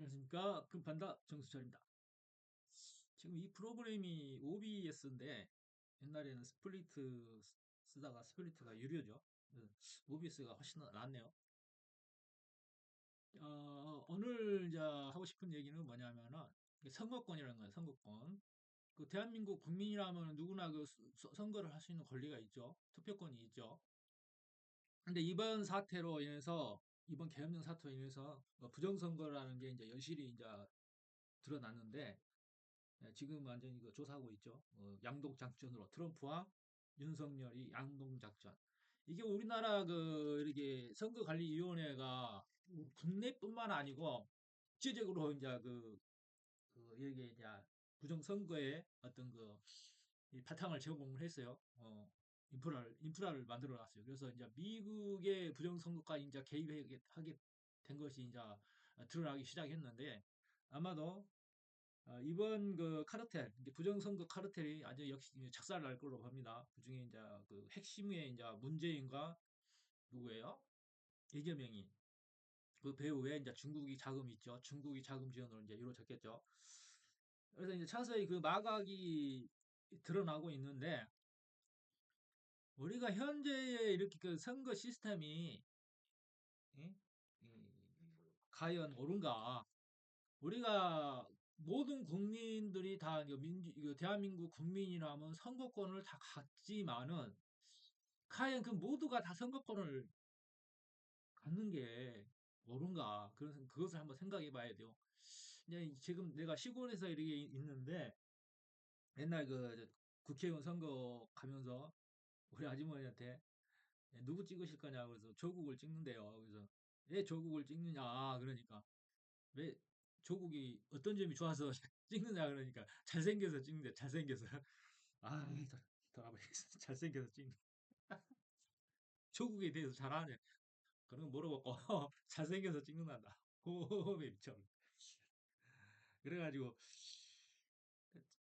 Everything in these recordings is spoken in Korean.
안녕하십니까. 금판다 정수철입니다. 지금 이 프로그램이 OBS인데 옛날에는 스플리트 쓰다가 스플리트가 유료죠. OBS가 훨씬 낫네요. 오늘 이제 하고 싶은 얘기는 뭐냐면은 선거권이라는 거예요. 선거권. 그 대한민국 국민이라면 누구나 그 선거를 할 수 있는 권리가 있죠. 투표권이 있죠. 근데 이번 사태로 인해서 이번 계엄령 사태로 인해서 뭐 부정선거라는 게 이제 여실히 이제 드러났는데 지금 완전히 그 조사하고 있죠. 양독 작전으로 트럼프와 윤석열이 양독 작전. 이게 우리나라 그 이렇게 선거관리위원회가 국내뿐만 아니고 국제적으로 이제 이게 이제 부정선거에 어떤 이 바탕을 제공을 했어요. 인프라를 만들어 놨어요. 그래서 이제 미국의 부정선거까지 이제 개입하게 된 것이 이제 드러나기 시작했는데 아마도 이번 그 카르텔, 이제 부정선거 카르텔이 아주 역시 착살을 날 걸로 봅니다. 그중에 이제 그 핵심의 이제 문재인과 누구예요? 이재명이 그 배후에 이제 중국이 자금 있죠. 중국이 자금 지원으로 이제 이루어졌겠죠. 그래서 이제 차서히 그 마각이 드러나고 있는데 우리가 현재의 이렇게 그 선거 시스템이 예? 과연 옳은가? 우리가 모든 국민들이 다 이거 대한민국 국민이라면 선거권을 다 갖지만은 과연 그 모두가 다 선거권을 갖는 게 옳은가? 그것을 한번 생각해 봐야 돼요. 이제 지금 내가 시골에서 이렇게 있는데 옛날 국회의원 선거 가면서 우리 아주머니한테 누구 찍으실 거냐고 그래서 조국을 찍는데요. 그래서 왜 조국을 찍느냐? 그러니까 왜 조국이 어떤 점이 좋아서 찍느냐 그러니까 잘생겨서 찍는데 잘생겨서 아 돌아버리겠어 잘생겨서 찍는 조국에 대해서 잘 아네 그런 거 물어봤고 잘생겨서 찍는단다 호흡에 미쳐 그래가지고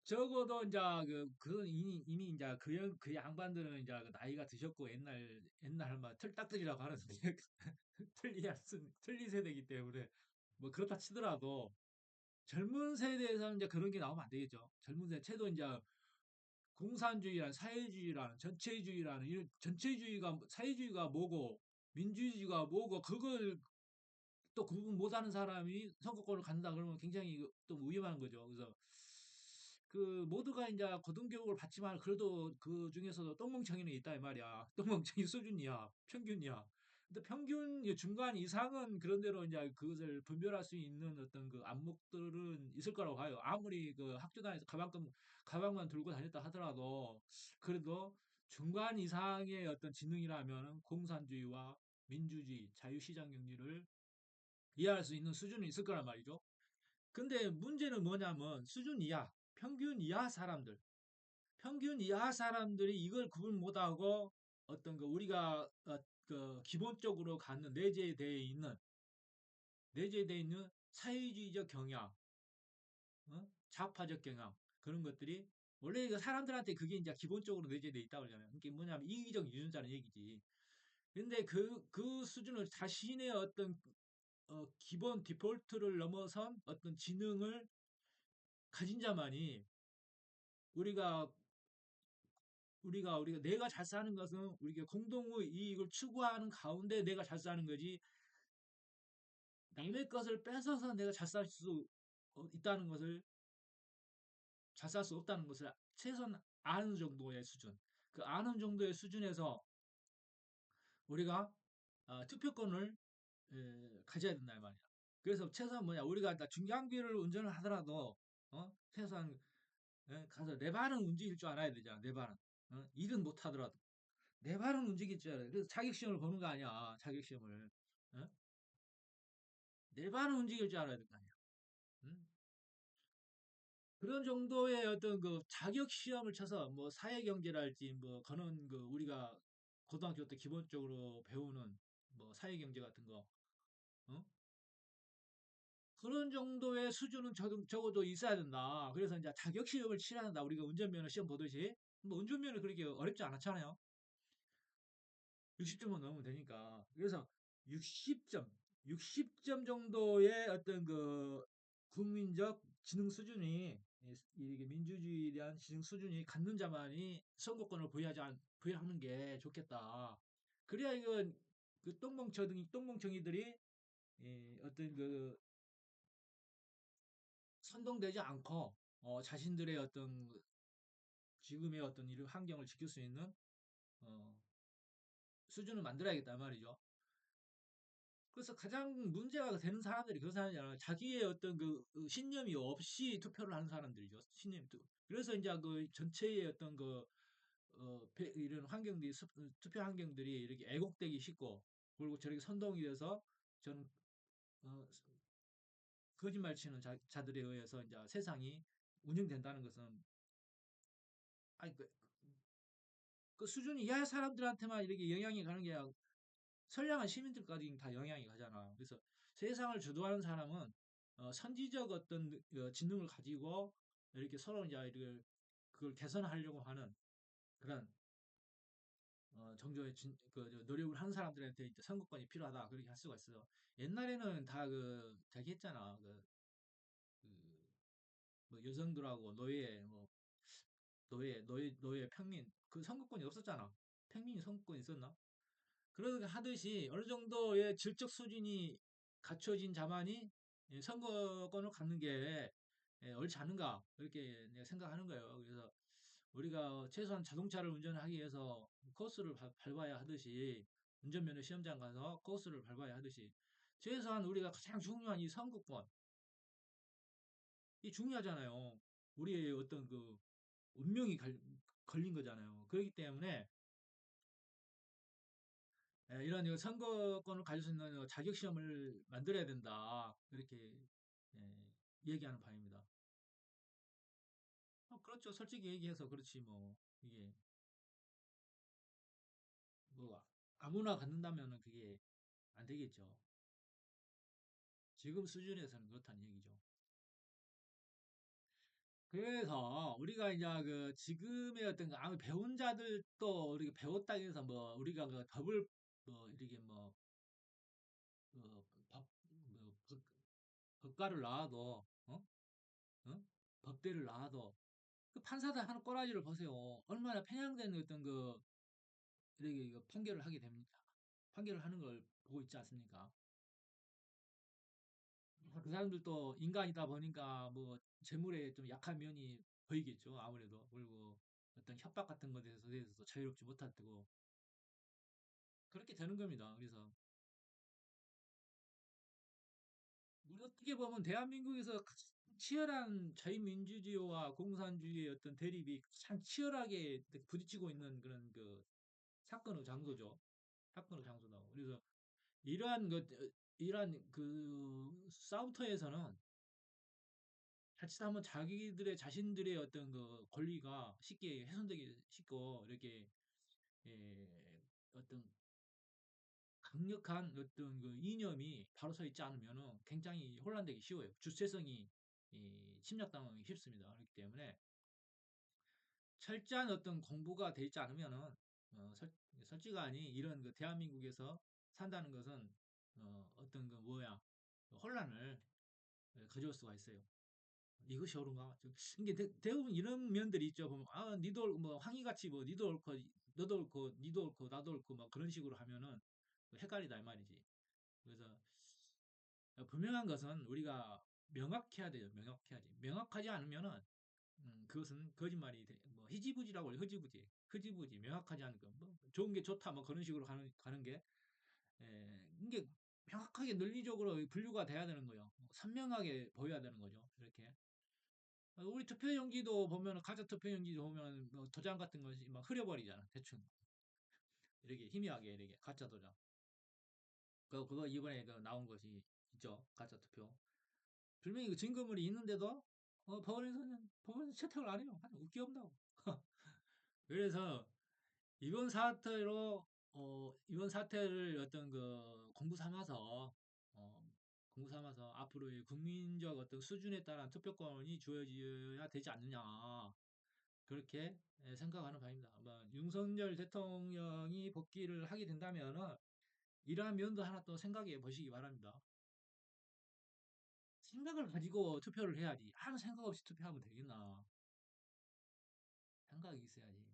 적어도 이제 그건 이미 이제 그 양반들은 이제 그 나이가 드셨고 옛날 막 틀딱들이라고 하는데 틀리 세대이기 때문에 뭐 그렇다 치더라도 젊은 세대에서는 이제 그런 게 나오면 안 되겠죠. 젊은 세대, 최소 이제 공산주의라는 사회주의라는 전체주의라는 이런 전체주의가 사회주의가 뭐고 민주주의가 뭐고 그걸 또 구분 못하는 사람이 선거권을 갖는다 그러면 굉장히 또 위험한 거죠. 그래서 그 모두가 이제 고등교육을 받지만 그래도 그 중에서도 똥멍청이는 있다 이 말이야. 똥멍청이 수준이야, 평균이야. 근데 평균 중간 이상은 그런 대로 이제 그것을 분별할 수 있는 어떤 그 안목들은 있을 거라고 봐요. 아무리 그 학교 다니면서 가방만 들고 다녔다 하더라도 그래도 중간 이상의 어떤 지능이라면 공산주의와 민주주의, 자유시장 경제를 이해할 수 있는 수준이 있을 거란 말이죠. 근데 문제는 뭐냐면 수준 이하, 평균 이하 사람들이 이걸 구분 못하고 어떤 그 우리가 그 기본적으로 갖는 내재되어 있는 사회주의적 경향, 좌파적 경향 그런 것들이 원래 그 사람들한테 그게 이제 기본적으로 내재되어 있다고 그러잖아요. 그게 뭐냐면 이기적 유전자는 얘기지. 근데 그 수준을 자신의 어떤 기본 디폴트를 넘어선 어떤 지능을 가진 자만이 우리가 우리가 내가 잘 사는 것은 우리가 공동의 이익을 추구하는 가운데 내가 잘 사는 거지 남의 것을 뺏어서 내가 잘 살 수 있다는 것을 잘 살 수 없다는 것을 최소한 아는 정도의 수준 그 아는 정도의 수준에서 우리가 투표권을 가져야 된다 이 말이야. 그래서 최소한 뭐냐 우리가 중장비를 운전을 하더라도 최소한 가서 내 발은 움직일 줄 알아야 되잖아. 내 발은 일은 못 하더라도 내 발은 움직일 줄 알아야 돼. 그래서 자격시험을 보는 거 아니야. 자격시험을 어? 내 발은 움직일 줄 알아야 될 거 아니야. 응? 그런 정도의 어떤 그 자격 시험을 쳐서 뭐 사회경제랄지 뭐 그런 그 우리가 고등학교 때 기본적으로 배우는 뭐 사회경제 같은 거 어? 그런 정도의 수준은 적어도 있어야 된다. 그래서 이제 자격 시험을 치러야 한다. 우리가 운전면허 시험 보듯이 뭐 운전면허 그렇게 어렵지 않잖아요. 60점만 넘으면 되니까. 그래서 60점, 시점 정도의 어떤 그 국민적 지능 수준이 이게 민주주의에 대한 지능 수준이 갖는 자만이 선거권을 부여하는 게 좋겠다. 그래야 이건 그 똥멍청이들이 어떤 그 선동되지 않고 자신들의 어떤 지금의 어떤 이런 환경을 지킬 수 있는 어, 수준을 만들어야겠단 말이죠. 그래서 가장 문제가 되는 사람들이 그런 사람이잖아요. 자기의 어떤 그 신념이 없이 투표를 하는 사람들이죠. 그래서 이제 그 전체의 어떤 이런 투표 환경들이 이렇게 애곡되기 쉽고, 그리고 저렇게 선동이 돼서 저는, 어, 거짓말 치는 자들에 의해서 이제 세상이 운영된다는 것은, 아니, 그 수준이 이하의 사람들한테만 이렇게 영향이 가는 게 아니라 선량한 시민들까지 다 영향이 가잖아. 그래서 세상을 주도하는 사람은 선지적 어떤 지능을 가지고 이렇게 서로 이제 이렇게 그걸 개선하려고 하는 그런 정조의 노력을 하는 사람들한테 이제 선거권이 필요하다 그렇게 할 수가 있어요. 옛날에는 다 자기 했잖아. 그 뭐 여성들하고 노예, 평민 그 선거권이 없었잖아. 평민이 선거권이 있었나? 그러게 하듯이 어느 정도의 질적 수준이 갖춰진 자만이 선거권을 갖는 게 옳지 않은가 그렇게 내가 생각하는 거예요. 그래서 우리가 최소한 자동차를 운전하기 위해서 코스를 밟아야 하듯이 운전면허 시험장 가서 코스를 밟아야 하듯이 최소한 우리가 가장 중요한 이 선거권 이 중요하잖아요. 우리의 어떤 그 운명이 걸린 거잖아요. 그렇기 때문에 이런 선거권을 가질 수 있는 자격 시험을 만들어야 된다. 그렇게 얘기하는 바입니다. 그렇죠. 솔직히 얘기해서 그렇지 뭐 이게 뭐 아무나 갖는다면은 그게 안 되겠죠. 지금 수준에서는 그렇다는 얘기죠. 그래서 우리가 이제 그 지금의 어떤 아무 배운 자들도 우리가 배웠다고 해서 뭐 우리가 그 법을 뭐 이렇게 뭐 법가를 나와도 어? 법대를 나와도 그 판사들 하는 꼬라지를 보세요. 얼마나 편향된 어떤 이렇게 판결을 하게 됩니까? 판결을 하는 걸 보고 있지 않습니까? 그 사람들도 인간이다 보니까 뭐 재물에 좀 약한 면이 보이겠죠. 아무래도. 그리고 어떤 협박 같은 것에 대해서도 자유롭지 못하고 그렇게 되는 겁니다. 그래서 우리 어떻게 보면 대한민국에서 가장 치열한 자유민주주의와 공산주의의 어떤 대립이 가장 치열하게 부딪히고 있는 그런 사건의 장소죠. 사건의 장소다. 그래서 이러한 이러한 싸움터에서는 자칫하면 자신들의 어떤 권리가 쉽게 훼손되기 쉽고 이렇게 어떤 강력한 어떤 이념이 바로 서 있지 않으면은 굉장히 혼란되기 쉬워요. 주체성이 침략당하기 쉽습니다. 그렇기 때문에 철저한 어떤 공부가 돼 있지 않으면은 솔직하니 이런 대한민국에서 산다는 것은 어떤 혼란을 가져올 수가 있어요. 이것이 옳은가? 이게 대부분 이런 면들이 있죠. 보면 니도 뭐 황희같이 뭐 니도 옳고 너도 옳고 니도 옳고 나도 옳고 막 그런 식으로 하면은 헷갈리다 이 말이지. 그래서 분명한 것은 우리가 명확해야 돼요. 명확해야지. 명확하지 않으면은 그것은 거짓말이 뭐 희지부지라고 해요. 흐지부지 명확하지 않은 거. 뭐 좋은 게 좋다 뭐 그런 식으로 가는 게 이게 명확하게 논리적으로 분류가 돼야 되는 거예요. 선명하게 보여야 되는 거죠. 이렇게. 우리 투표용지도 보면 가짜 투표용지도 보면 뭐 도장 같은 것이 막 흐려버리잖아. 대충 이렇게 희미하게 이렇게 가짜 도장. 그거 이번에 나온 것이 있죠. 가짜 투표. 분명히 그 증거물이 있는데도 법원에서 채택을 안 해요. 아주 웃기 없다고. 그래서 이번 사태로 이번 사태를 어떤 어, 공부 삼아서 앞으로의 국민적 어떤 수준에 따른 투표권이 주어져야 되지 않느냐 그렇게 생각하는 바입니다. 아마 윤석열 대통령이 복귀를 하게 된다면은 이러한 면도 하나 또 생각해 보시기 바랍니다. 생각을 가지고 투표를 해야지. 아무 생각 없이 투표하면 되겠나? 생각이 있어야지.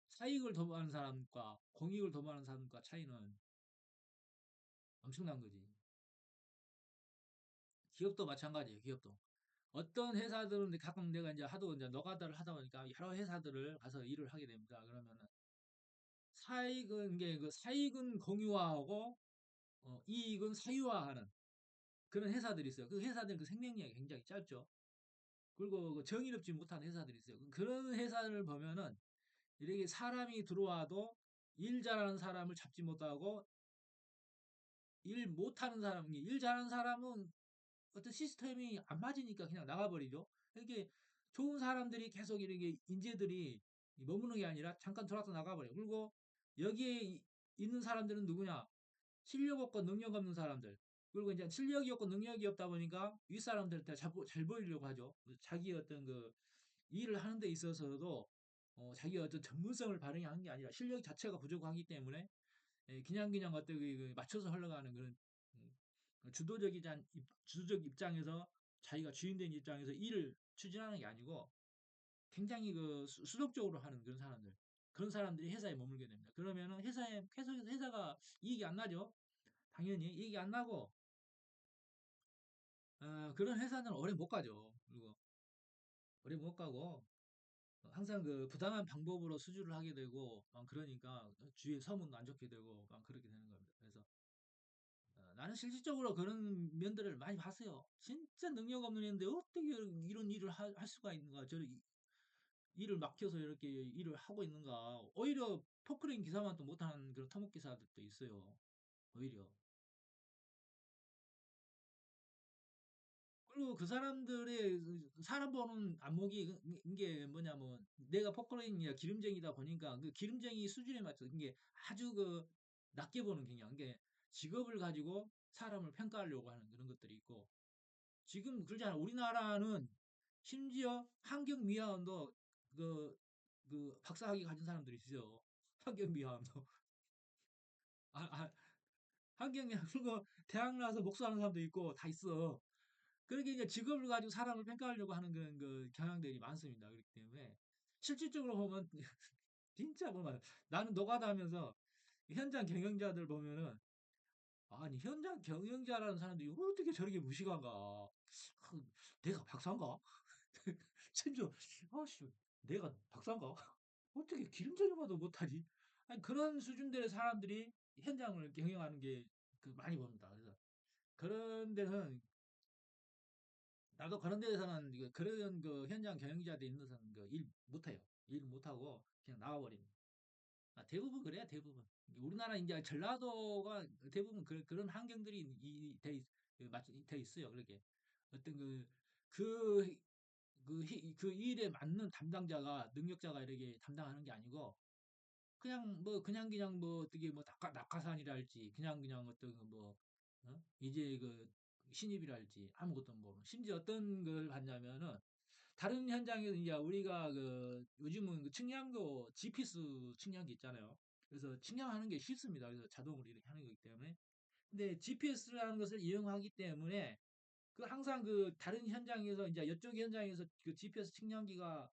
사익을 도모하는 사람과 공익을 도모하는 사람과 차이는 엄청난 거지. 기업도 마찬가지예요. 기업도. 어떤 회사들은 가끔 내가 이제 하도 이제 노가다를 하다 보니까 여러 회사들을 가서 일을 하게 됩니다. 그러면은 사익은 이게 그 사익은 공유화하고 이익은 사유화하는 그런 회사들이 있어요. 그 회사들은 그 생명력이 굉장히 짧죠. 그리고 그 정의롭지 못한 회사들이 있어요. 그런 회사를 보면은 이렇게 사람이 들어와도 일 잘하는 사람을 잡지 못하고 일 못하는 사람, 일 잘하는 사람은 어떤 시스템이 안 맞으니까 그냥 나가버리죠. 이게 좋은 사람들이 계속 이렇게 인재들이 머무는 게 아니라 잠깐 들어와서 나가버려요. 그리고 여기에 있는 사람들은 누구냐? 실력 없고 능력 없는 사람들. 그리고 이제 실력이 없고 능력이 없다 보니까 윗사람들한테 잘 보이려고 하죠. 자기 어떤 그 일을 하는 데 있어서도 자기 어떤 전문성을 발휘하는 게 아니라 실력 자체가 부족하기 때문에 그냥 어떤 그 맞춰서 흘러가는 그런 음, 주도적 입장에서 자기가 주인된 입장에서 일을 추진하는 게 아니고 굉장히 그 수동적으로 하는 그런 사람들이 회사에 머물게 됩니다. 그러면은 회사에 계속해서 회사가 이익이 안 나죠. 당연히 이익이 안 나고 그런 회사는 오래 못 가죠. 그리고 오래 못 가고 항상 그 부당한 방법으로 수주를 하게 되고 막 그러니까 주위에 소문도 안 좋게 되고 막 그렇게 되는 겁니다. 그래서 나는 실질적으로 그런 면들을 많이 봤어요. 진짜 능력 없는 애인데 어떻게 이런 일을 할 수가 있는가? 저는 일을 맡겨서 이렇게 일을 하고 있는가? 오히려 포크레인 기사만 또 못하는 그런 토목 기사들도 있어요. 오히려. 그리고 그 사람들의 사람 보는 안목이 이게 뭐냐면 내가 포크레인이야 기름쟁이다 보니까 그 기름쟁이 수준에 맞춰 이게 아주 그 낮게 보는 경향. 이게 직업을 가지고 사람을 평가하려고 하는 그런 것들이 있고 지금 그러잖아. 우리나라는 심지어 환경미화원도 그, 그 박사학위 가진 사람들이 있어요. 환경미화원도. 아, 아, 환경미화, 그리고 대학 나와서 목수하는 사람도 있고 다 있어. 그렇게 이제 직업을 가지고 사람을 평가하려고 하는 그런 그 경향들이 많습니다. 그렇기 때문에 실질적으로 보면 진짜 보면 나는 노가다 하면서 현장 경영자들 보면은 아니 현장 경영자라는 사람들이 어떻게 저렇게 무식한가? 내가 박사인가? 심지어 아씨 내가 박사인가? 어떻게 기름절임도 못하지? 아니, 그런 수준들의 사람들이 현장을 경영하는 게 그 많이 봅니다. 그래서 그런 데는 나도 그런 데서는 그런 그 현장 경영자들 있는 데서는 그일 못해요. 일 못하고 그냥 나와버립니다. 대부분 그래요. 대부분. 우리나라 이제 전라도가 대부분 그런 환경들이 돼 있어요. 그렇게 어떤 그 그 일에 맞는 담당자가 능력자가 이렇게 담당하는 게 아니고 그냥 뭐 어떻게 뭐 낙하산이랄지 그냥 어떤 그뭐 이제 그 신입이랄지 아무것도 모르는 심지어 어떤 걸 봤냐면은 다른 현장에서 이제 우리가 그 요즘은 그 측량도 GPS 측량기 있잖아요. 그래서 측량하는 게 쉽습니다. 그래서 자동으로 이렇게 하는 거기 때문에 근데 GPS라는 것을 이용하기 때문에 그 항상 그 다른 현장에서 이제 이쪽 현장에서 그 GPS 측량기가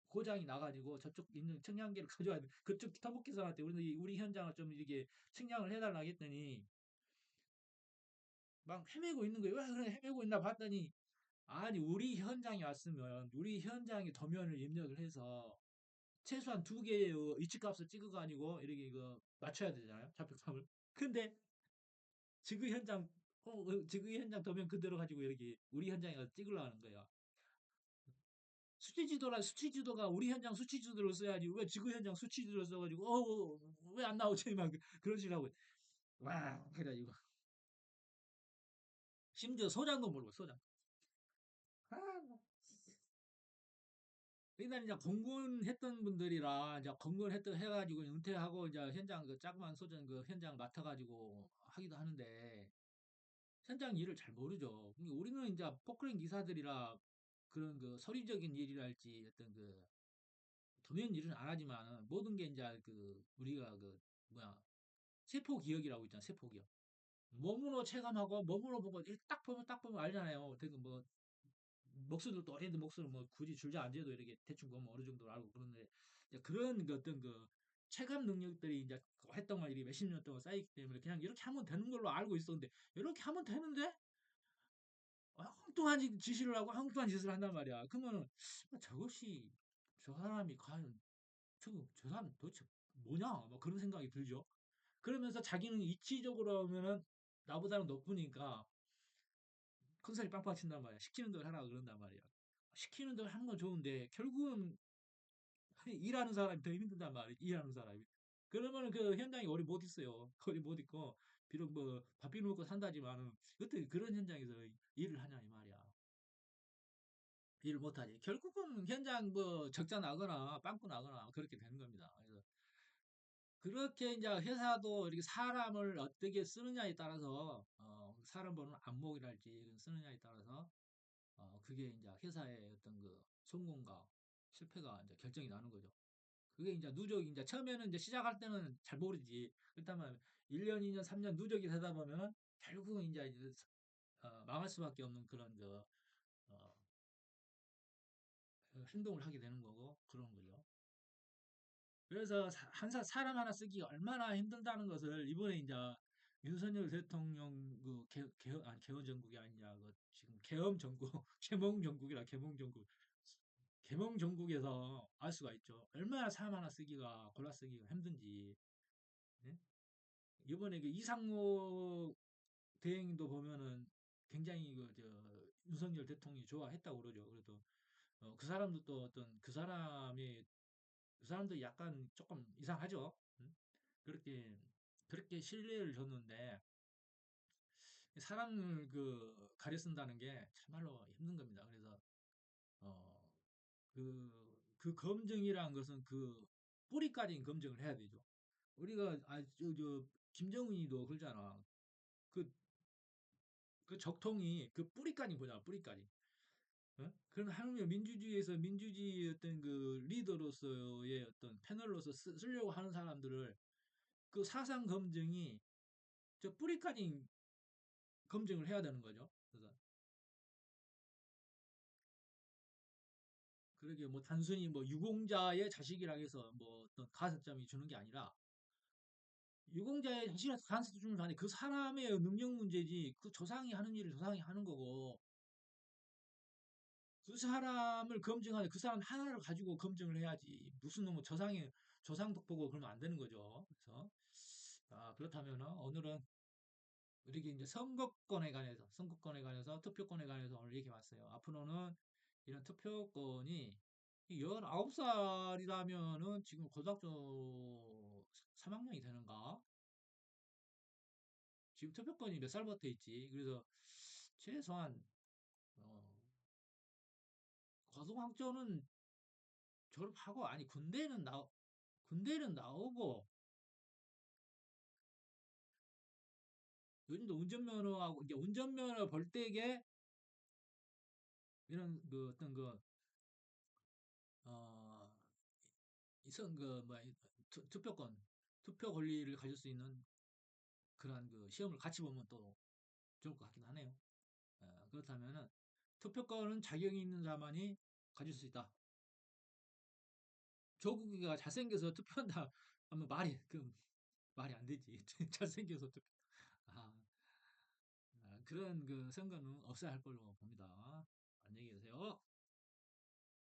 고장이 나가지고 저쪽 있는 측량기를 가져와야 돼. 그쪽 터목기사한테 우리 현장을 좀 이렇게 측량을 해달라 했더니 막 헤매고 있는 거예요. 왜 그래 헤매고 있나 봤더니 아니 우리 현장에 왔으면 우리 현장의 도면을 입력을 해서 최소한 두 개의 위치값을 찍어가지고 이렇게 이거 맞춰야 되잖아요. 좌표값을. 근데 지구 현장 지구 현장 도면 그대로 가지고 이렇게 우리 현장에 가서 찍으려는 거야. 수치지도가 우리 현장 수치지도를 써야지 왜 지구 현장 수치지도를 써가지고 왜 안 나오지 막 그런 식으로 하고 와 그래가지고 심지어 소장도 모르고 소장 아, 그러니까 이제 공군했던 분들이라 이제 공군했던 해가지고 은퇴하고 이제 현장 그 자그만 소장 그 현장 맡아가지고 하기도 하는데 현장 일을 잘 모르죠. 그러니까 우리는 이제 포크레인 기사들이라 그런 그 서류적인 일이랄지 어떤 그 도면 일은 안 하지만 모든 게 이제 그 우리가 그 뭐야 세포 기억이라고 있잖아 세포 기억. 몸으로 체감하고 몸으로 보고 딱 보면 알잖아요. 되게 뭐 목소리도 어린데 목소리 뭐 굳이 줄자 안 재도 이렇게 대충 보면 어느 정도 알고 그러는데 이제 그런 그 어떤 그 체감 능력들이 이제 활동을 이렇게 몇십 년 동안 쌓이기 때문에 그냥 이렇게 하면 되는 걸로 알고 있었는데 이렇게 하면 되는데 엉뚱한 지시를 하고 엉뚱한 짓을 한단 말이야. 그러면은 저것이 저 사람이 과연 저 사람 도대체 뭐냐? 뭐 그런 생각이 들죠. 그러면서 자기는 이치적으로 하면은 나보다는 높으니까 큰 소리 빵빵 친단 말이야. 시키는 대로 하라 그런단 말이야. 시키는 대로 하는 건 좋은데 결국은 일하는 사람이 더 힘든단 말이야. 일하는 사람이. 그러면 그 현장에 오래 못 있어요. 거의 못 있고 비록 뭐 밥비 먹고 산다지만은 어떻게 그런 현장에서 일을 하냐 이 말이야. 일을 못 하지. 결국은 현장 뭐 적자 나거나 빵꾸 나거나 그렇게 되는 겁니다. 그래서 그렇게 이제 회사도 이렇게 사람을 어떻게 쓰느냐에 따라서 사람 보는 안목이랄지 쓰느냐에 따라서 그게 이제 회사의 어떤 그 성공과 실패가 이제 결정이 나는 거죠. 그게 이제 누적이 이제 처음에는 이제 시작할 때는 잘 모르지. 그렇다면 1년, 2년, 3년 누적이 되다 보면은 결국은 이제 망할 수밖에 없는 그런 어, 그 행동을 하게 되는 거고 그런 거죠. 그래서 사람 하나 쓰기가 얼마나 힘들다는 것을 이번에 이제 윤석열 대통령 그 개헌 정국이 아니냐 그 지금 계엄 정국 개몽 정국이라 개몽 정국에서 알 수가 있죠. 얼마나 사람 하나 쓰기가 골라 쓰기가 힘든지. 예? 이번에 그 이상호 대행도 보면은 굉장히 그 윤석열 대통령이 좋아했다고 그러죠. 그래도 그 사람도 또 어떤 그 사람도 약간 조금 이상하죠. 음? 그렇게 그렇게 신뢰를 줬는데 사람을 가려 쓴다는 게 참말로 힘든 겁니다. 그래서 어, 그 검증이란 것은 그 뿌리까지 검증을 해야 되죠. 우리가 김정은이도 그러잖아. 그, 그 적통이 그 뿌리까지 보잖아. 뿌리까지. 어? 그런 한국의 민주주의에서 민주주의 어떤 그 리더로서의 어떤 패널로서 쓰려고 하는 사람들을 그 사상 검증이 저 뿌리까지 검증을 해야 되는 거죠. 그래서 그러게 뭐 단순히 뭐 유공자의 자식이라 해서 뭐 어떤 가산점이 주는 게 아니라 유공자의 자식이라서 가산점 주는 게 아니라 그 사람의 능력 문제지 그 조상이 하는 일을 조상이 하는 거고 그 사람을 검증하는 그 사람 하나를 가지고 검증을 해야지 무슨 놈의 조상독 보고 그러면 안 되는 거죠. 그래서 그렇다면 오늘은 우리가 이제 선거권에 관해서 투표권에 관해서 오늘 얘기해 봤어요. 앞으로는 이런 투표권이 19살이라면은 지금 고등학교 3학년이 되는가? 지금 투표권이 몇 살부터 있지? 그래서 최소한 어, 고등학교는 졸업하고 아니 군대는 나오고 요즘도 운전면허하고 이제 운전면허 벌 때게 이런 그 어떤 어, 이선 뭐 투표권 투표 권리를 가질 수 있는 그러한 그 시험을 같이 보면 또 좋을 것 같긴 하네요. 그렇다면은 투표권은 자격이 있는 자만이 가질 수 있다. 조국이가 잘생겨서 투표한다 하면 말이 안 되지. 잘생겨서 투표. 아, 그런 그 선거는 없어야 할 걸로 봅니다.